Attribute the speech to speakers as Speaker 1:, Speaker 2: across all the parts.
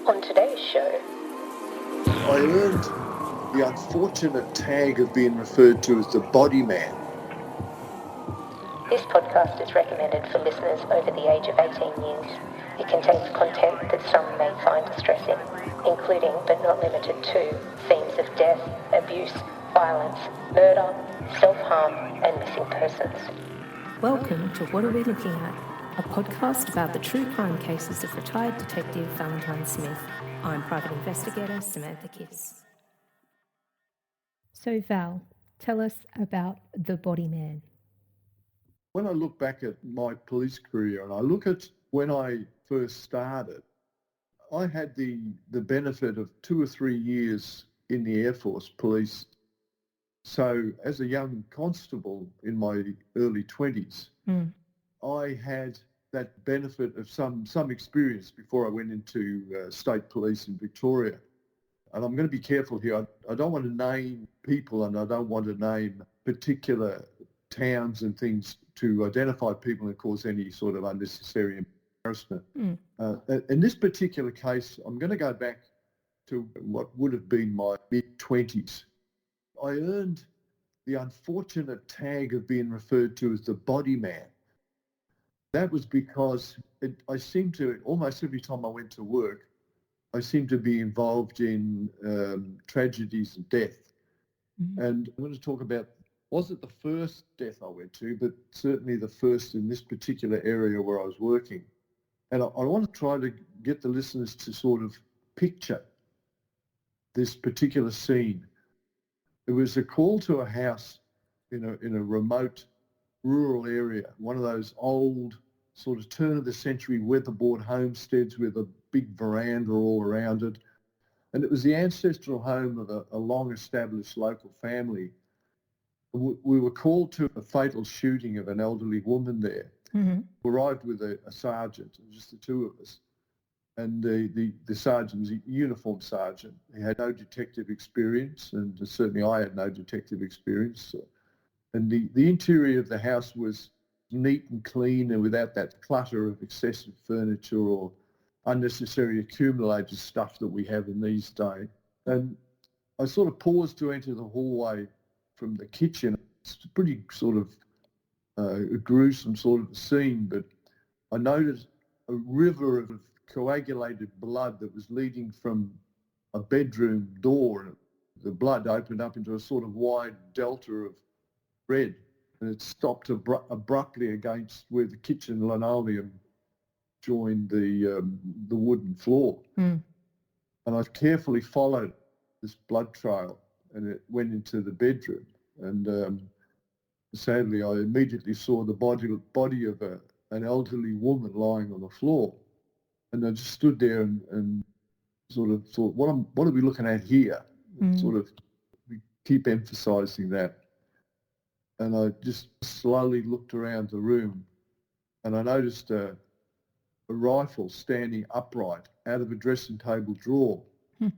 Speaker 1: On today's show,
Speaker 2: I earned the unfortunate tag of being referred to as the body man.
Speaker 1: this podcast is recommended for listeners over the age of 18 years. It contains content that some may find distressing, including but not limited to themes of death, abuse, violence, murder, self-harm and missing persons.
Speaker 3: Welcome to What Are We Looking At? A podcast about the true crime cases of retired detective Valentine Smith. I'm private investigator Samantha. So Val, tell us about the body man.
Speaker 2: When I look back at my police career and I look at when I first started, I had the benefit of 2 or 3 years in the Air Force Police. So as a young constable in my early 20s, I had that benefit of some experience before I went into state police in Victoria. And I'm going to be careful here. I don't want to name people and I don't want to name particular towns and things to identify people and cause any sort of unnecessary embarrassment. In this particular case, I'm going to go back to what would have been my mid-20s. I earned the unfortunate tag of being referred to as the body man. That was because I seemed to, almost every time I went to work, I seemed to be involved in tragedies and death. And I'm going to talk about, wasn't the first death I went to, but certainly the first in this particular area where I was working. And I want to try to get the listeners to sort of picture this particular scene. It was a call to a house in a remote rural area, one of those old sort of turn of the century weatherboard homesteads with a big veranda all around it. And it was the ancestral home of a long-established local family. We were called to a fatal shooting of an elderly woman there. We arrived with a sergeant, just the two of us. And the sergeant was a uniformed sergeant. He had no detective experience, and certainly I had no detective experience. And the interior of the house was neat and clean and without that clutter of excessive furniture or unnecessary accumulated stuff that we have in these days. And I sort of paused to enter the hallway from the kitchen. It's a pretty sort of a gruesome sort of scene, but I noticed a river of coagulated blood that was leading from a bedroom door. The blood opened up into a sort of wide delta of red, and it stopped abruptly against where the kitchen linoleum joined the wooden floor. And I carefully followed this blood trail, and it went into the bedroom. And sadly, I immediately saw the body of an elderly woman lying on the floor. And I just stood there and sort of thought, what are we looking at here? Sort of we keep emphasising that. And I just slowly looked around the room, and I noticed a rifle standing upright out of a dressing table drawer. It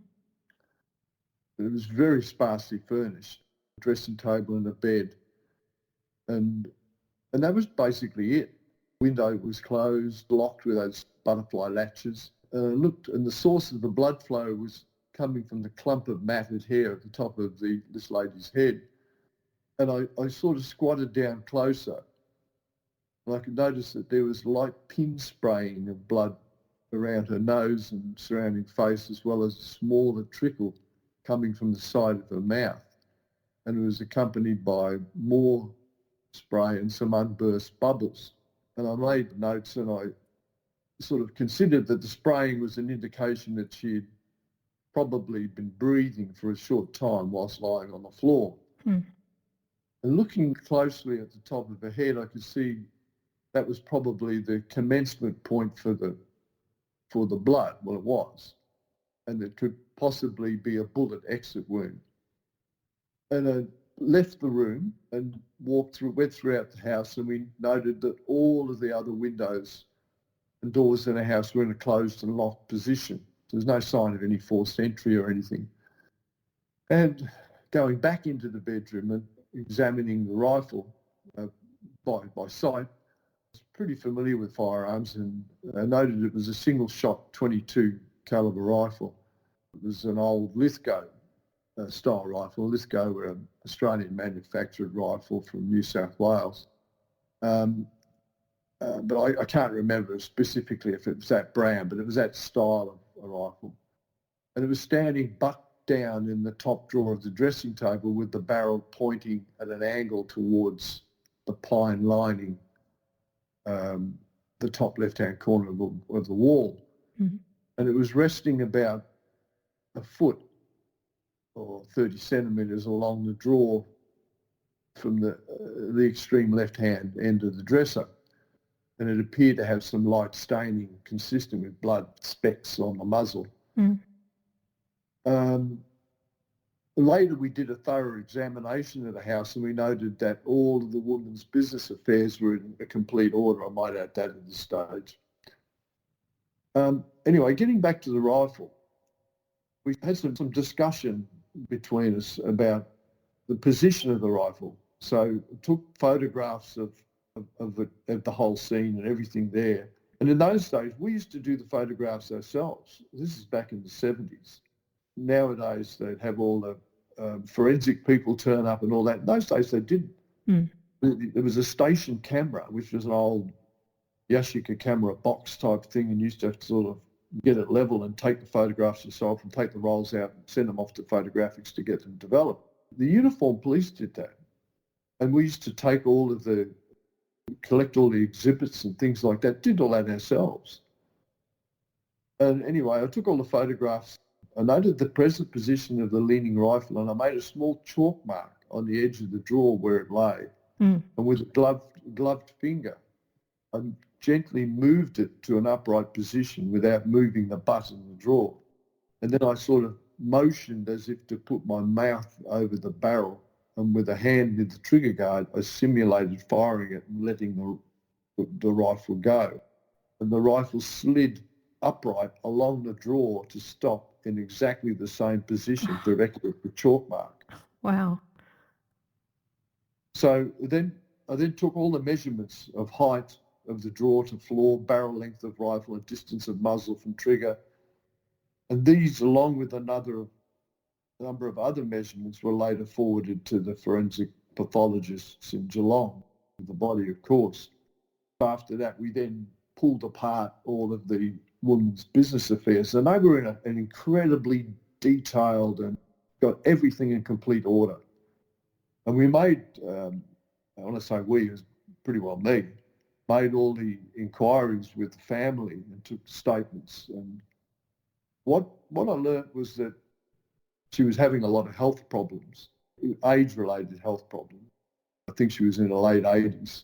Speaker 2: was very sparsely furnished, a dressing table and a bed. And that was basically it. Window was closed, locked with those butterfly latches. I looked, and the source of the blood flow was coming from the clump of matted hair at the top of this lady's head. And I sort of squatted down closer, and I could notice that there was light pin spraying of blood around her nose and surrounding face, as well as a smaller trickle coming from the side of her mouth. And it was accompanied by more spray and some unburst bubbles. And I made notes, and I sort of considered that the spraying was an indication that she had probably been breathing for a short time whilst lying on the floor. And looking closely at the top of her head, I could see that was probably the commencement point for the blood. Well, it was. And it could possibly be a bullet exit wound. And I left the room and went throughout the house, and we noted that all of the other windows and doors in the house were in a closed and locked position. There was no sign of any forced entry or anything. And going back into the bedroom and examining the rifle by sight, I was pretty familiar with firearms, and I noted it was a single-shot .22 caliber rifle. It was an old Lithgow style rifle. Lithgow were an Australian manufactured rifle from New South Wales. But I can't remember specifically if it was that brand, but it was that style of a rifle. And it was standing butt down in the top drawer of the dressing table with the barrel pointing at an angle towards the pine lining the top left-hand corner of the wall.
Speaker 3: Mm-hmm.
Speaker 2: And it was resting about a foot or 30 centimetres along the drawer from the extreme left-hand end of the dresser. And it appeared to have some light staining consistent with blood specks on the muzzle.
Speaker 3: Mm.
Speaker 2: Later, we did a thorough examination of the house and we noted that all of the woman's business affairs were in a complete order. I might add that at this stage. Anyway, getting back to the rifle, we had some discussion between us about the position of the rifle. So took photographs of the whole scene and everything there. And in those days, we used to do the photographs ourselves. This is back in the 70s. Nowadays, they'd have all the forensic people turn up and all that. In those days, they didn't.
Speaker 3: Mm.
Speaker 2: There was a station camera, which was an old NimmihssiK camera box type thing, and used to have to sort of get it level and take the photographs yourself and take the rolls out and send them off to photographics to get them developed. The uniformed police did that. And we used to collect all the exhibits and things like that, did all that ourselves. And anyway, I took all the photographs. I noted the present position of the leaning rifle and I made a small chalk mark on the edge of the drawer where it lay. And with a gloved finger, I gently moved it to an upright position without moving the butt in the drawer. And then I sort of motioned as if to put my mouth over the barrel, and with a hand with the trigger guard, I simulated firing it and letting the rifle go. And the rifle slid upright along the drawer to stop in exactly the same position directly at the chalk mark.
Speaker 3: Wow.
Speaker 2: So I then took all the measurements of height of the drawer to floor, barrel length of rifle, and distance of muzzle from trigger. And these, along with a number of other measurements, were later forwarded to the forensic pathologists in Geelong, the body, of course. After that, we then pulled apart all of the woman's business affairs, and they were in an incredibly detailed and got everything in complete order. And we made, I want to say we, it was pretty well me, made all the inquiries with the family and took statements. And what I learned was that she was having a lot of health problems, age-related health problems. I think she was in her late 80s,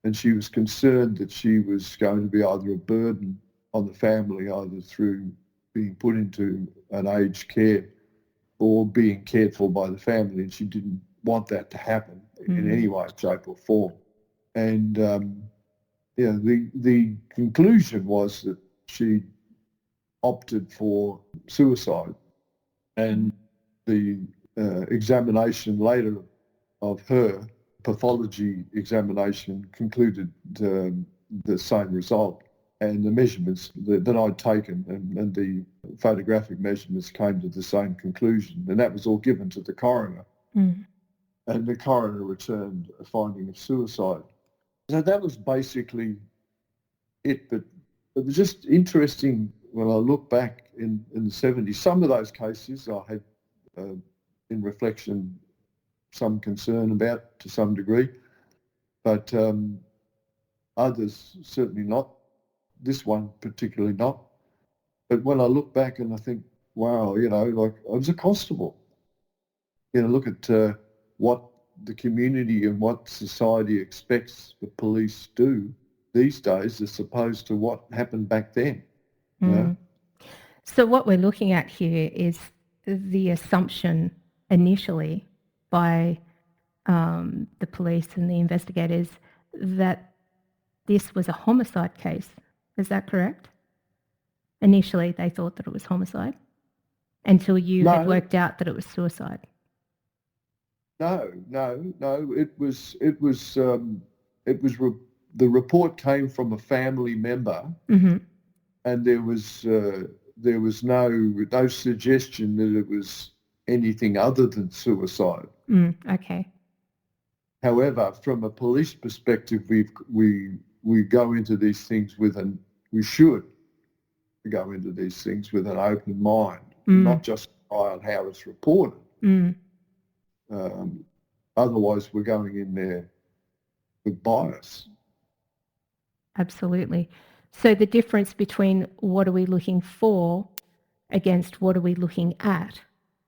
Speaker 2: and she was concerned that she was going to be either a burden on the family, either through being put into an aged care or being cared for by the family, and she didn't want that to happen in any way, shape or form. And the conclusion was that she opted for suicide. And the examination later of her, pathology examination, concluded the same result. And the measurements that I'd taken and the photographic measurements came to the same conclusion. And that was all given to the coroner. And the coroner returned a finding of suicide. So that was basically it. But it was just interesting when I look back in the 70s. Some of those cases I had, in reflection, some concern about to some degree, but others certainly not. This one particularly not. But when I look back and I think, wow, like I was a constable. Look at what the community and what society expects the police do these days as opposed to what happened back then.
Speaker 3: So what we're looking at here is the assumption initially by the police and the investigators that this was a homicide case. Is that correct? Initially, they thought that it was homicide until you had worked out that it was suicide.
Speaker 2: No. It was the report came from a family member, and there was there was no suggestion that it was anything other than suicide.
Speaker 3: Okay.
Speaker 2: However, from a police perspective, we go into these things we should go into these things with an open mind, not just rely on how it's reported. Otherwise, we're going in there with bias.
Speaker 3: Absolutely. So the difference between what are we looking for against what are we looking at?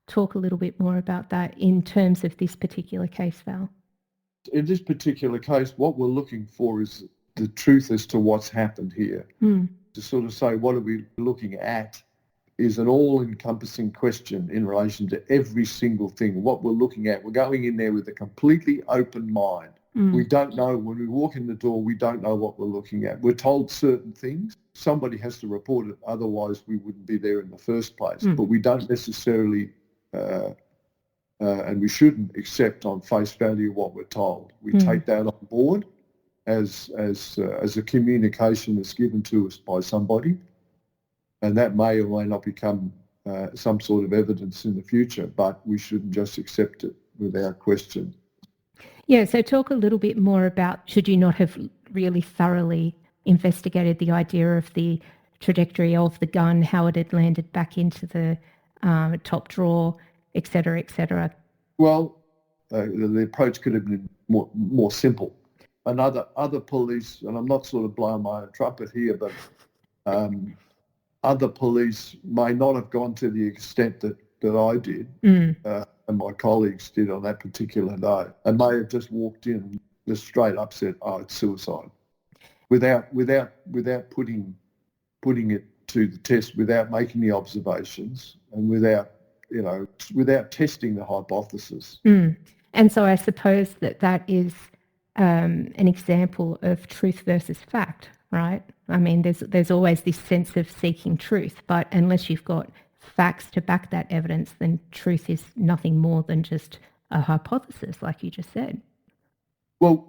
Speaker 3: Talk a little bit more about that in terms of this particular case, Val.
Speaker 2: In this particular case, what we're looking for is the truth as to what's happened here. To sort of say what are we looking at is an all-encompassing question in relation to every single thing. What we're looking at, we're going in there with a completely open mind. We don't know, when we walk in the door, we don't know what we're looking at. We're told certain things. Somebody has to report it, otherwise we wouldn't be there in the first place. But we don't necessarily, and we shouldn't accept on face value what we're told. We take that on board as a communication that's given to us by somebody, and that may or may not become some sort of evidence in the future, but we shouldn't just accept it without question.
Speaker 3: Yeah, so talk a little bit more about, should you not have really thoroughly investigated the idea of the trajectory of the gun, how it had landed back into the top drawer, et cetera, et cetera?
Speaker 2: Well, the approach could have been more simple. Other police, and I'm not sort of blowing my own trumpet here, but other police may not have gone to the extent that I did, and my colleagues did on that particular day, and may have just walked in and just straight up said, "Oh, it's suicide," without putting it to the test, without making the observations, and without testing the hypothesis.
Speaker 3: And so I suppose that is an example of truth versus fact, right? I mean, there's always this sense of seeking truth, but unless you've got facts to back that evidence, then truth is nothing more than just a hypothesis, like you just said.
Speaker 2: Well,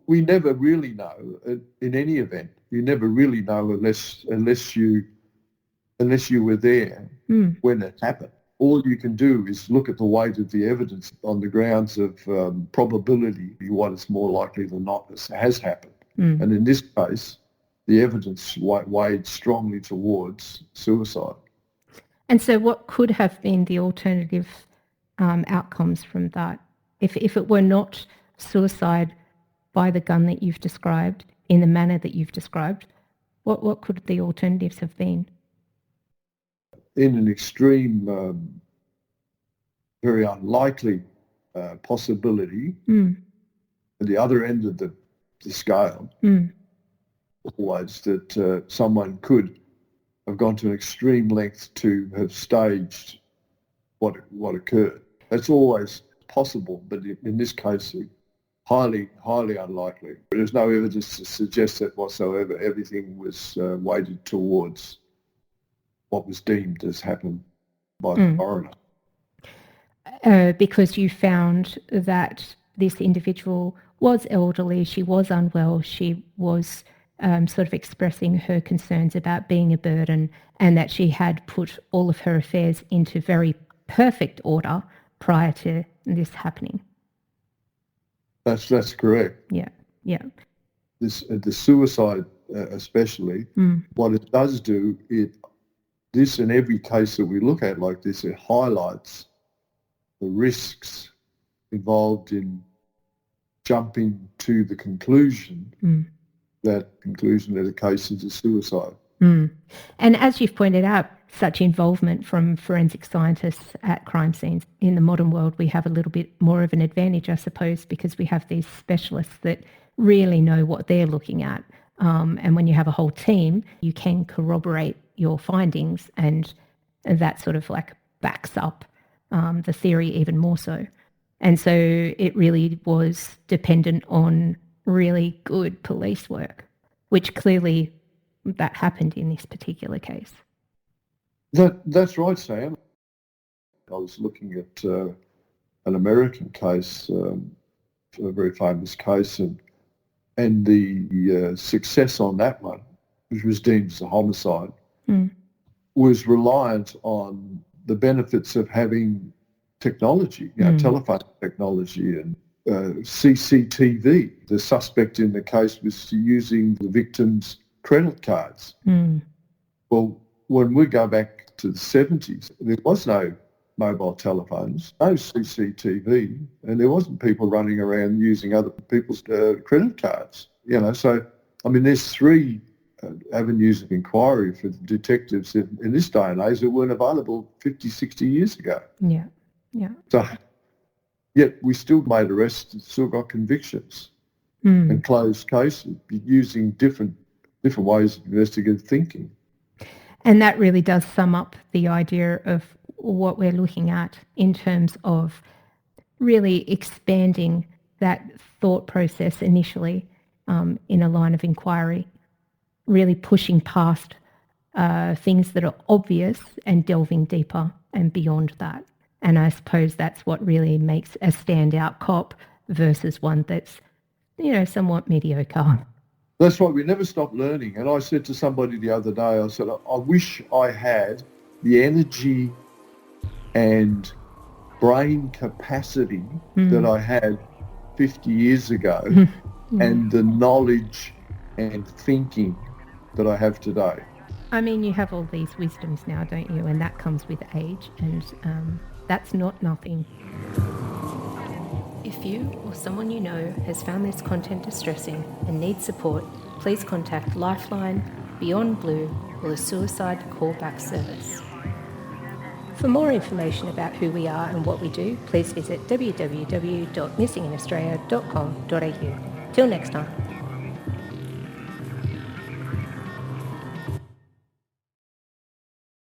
Speaker 2: we never really know. In any event, you never really know unless you were there when it happened. All you can do is look at the weight of the evidence on the grounds of probability, what is more likely than not has happened. And in this case, the evidence weighed strongly towards suicide.
Speaker 3: And so what could have been the alternative outcomes from that? If it were not suicide by the gun that you've described, in the manner that you've described, what could the alternatives have been?
Speaker 2: In an extreme, very unlikely possibility, at the other end of the scale, always that someone could have gone to an extreme length to have staged what occurred. That's always possible, but in this case, highly unlikely. There's no evidence to suggest that whatsoever. Everything was weighted towards what was deemed as happened by the coroner.
Speaker 3: Because you found that this individual was elderly, she was unwell, she was sort of expressing her concerns about being a burden, and that she had put all of her affairs into very perfect order prior to this happening.
Speaker 2: That's correct.
Speaker 3: Yeah.
Speaker 2: The suicide especially, what it does do, this in every case that we look at like this, it highlights the risks involved in jumping to the conclusion that a case is a suicide.
Speaker 3: And as you've pointed out, such involvement from forensic scientists at crime scenes. In the modern world, we have a little bit more of an advantage, I suppose, because we have these specialists that really know what they're looking at. And when you have a whole team, you can corroborate your findings, and that sort of like backs up the theory even more so. And so it really was dependent on really good police work, which clearly that happened in this particular case.
Speaker 2: That's right, Sam. I was looking at an American case, a very famous case, and the success on that one, which was deemed as a homicide, was reliant on the benefits of having technology, telephone technology and CCTV. The suspect in the case was using the victim's credit cards. Well, when we go back to the 70s, there was no mobile telephones, no CCTV, and there wasn't people running around using other people's credit cards. So, I mean, there's three avenues of inquiry for the detectives in this day and age that weren't available 50, 60 years ago.
Speaker 3: Yeah.
Speaker 2: So, yet we still made arrests and still got convictions and closed cases using different ways of investigative thinking.
Speaker 3: And that really does sum up the idea of what we're looking at in terms of really expanding that thought process initially in a line of inquiry, really pushing past things that are obvious and delving deeper and beyond that. And I suppose that's what really makes a standout cop versus one that's, somewhat mediocre.
Speaker 2: That's why we never stop learning. And I said to somebody the other day, I said, I wish I had the energy and brain capacity that I had 50 years ago and the knowledge and thinking that I have today.
Speaker 3: I mean, you have all these wisdoms now, don't you? And that comes with age, and that's not nothing. If you or someone you know has found this content distressing and needs support, please contact Lifeline, Beyond Blue, or the Suicide Callback Service. For more information about who we are and what we do, please visit www.missingsinaustralia.com.au. Till next time.